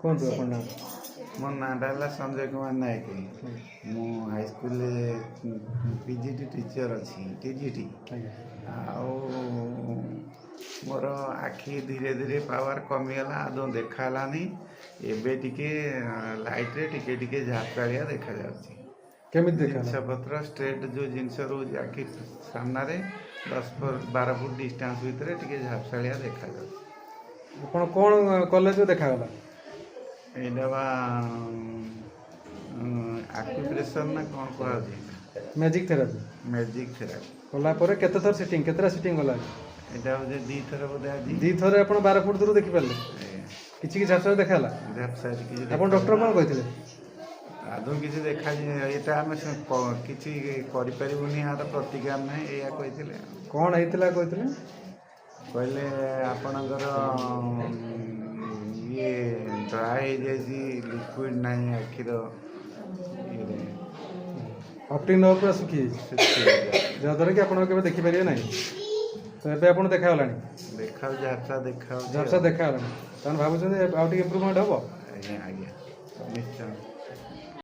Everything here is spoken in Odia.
କୁହନ୍ତୁ ଆପଣ ନାଁ। ମୋ ନାଁଟା ହେଲା ସଞ୍ଜୟ କୁମାର ନାୟକ। ମୁଁ ହାଇସ୍କୁଲରେ ପିଜିଟି ଟିଚର ଅଛି ଟିଜିଟି। ଆଉ ମୋର ଆଖି ଧୀରେ ଧୀରେ ପାୱାର କମିଗଲା, ଆଦୌ ଦେଖାହେଲାନି। ଏବେ ଟିକେ ଲାଇଟ୍ରେ ଟିକେ ଟିକେ ଝାପ୍ସାଳିଆ ଦେଖାଯାଉଛି। କେମିତି ଦେଖା ଜିନିଷପତ୍ର ଷ୍ଟ୍ରେଟ୍ ଯେଉଁ ଜିନିଷ ରହୁଛି ଆଖି ସାମ୍ନାରେ 10-12 ଫୁଟ ଡିଷ୍ଟାନ୍ସ ଭିତରେ ଟିକେ ଝାପ୍ସାଳିଆ ଦେଖାଯାଉଛି। ଆପଣ କ'ଣ କଲେଜରେ ଦେଖାଗଲା? ଏଇଟା ବା ଆକ୍ୟୁପ୍ରେସର ନା କ'ଣ କୁହାଯାଉଛି? Magic therapy. ମ୍ୟାଜିକ୍ ଥେରାପି କଲା ପରେ କେତେ ଥର ସିଟିଂ, କେତେଟା ସିଟିଂ ଗଲା? ଏଇଟା ହଉଛି 2 ଥର ବୋଧେ ଆଜି। 2 ଥରରେ ଆପଣ 12 ଫୁଟ ଦୂର ଦେଖିପାରିଲେ? କିଛି କିଛି ଝାପ୍ସା ଦେଖାଗଲା? ଝାପ୍ସାରେ କିଛି ଆପଣ ଡକ୍ଟର କ'ଣ କହିଥିଲେ? ଆଦୌ କିଛି ଦେଖାଯିବ, ଏଇଟା ଆମେ କିଛି କରିପାରିବୁନି, ଏହାର ପ୍ରତିକାର ନାହିଁ, ଏଇଆ କହିଥିଲେ। କ'ଣ ହେଇଥିଲା କହିଥିଲେ? କହିଲେ ଆପଣଙ୍କର ଇଏ ଡ୍ରାଏ ହେଇଯାଇଛି, ଲିକ୍ୱିଡ଼ ନାହିଁ ଆଖିର ଇଏରେ, ଅପ୍ଟିକ୍ ନର୍ଭ ପୁରା ଶୁଖିଯାଇଛି, ଯାହାଦ୍ୱାରା କି ଆପଣ କେବେ ଦେଖିପାରିବେ ନାହିଁ। ତ ଏବେ ଆପଣ ଦେଖାଗଲାଣି? ଦେଖାଉଛି, ଝାପ୍ସା ଦେଖାଗଲାଣି। ତାହେଲେ ଭାବୁଛନ୍ତି ଆଉ ଟିକେ ଇମ୍ପ୍ରୁଭମେଣ୍ଟ ହେବ? ଆଜ୍ଞା ଆଜ୍ଞା, ନିଶ୍ଚୟ।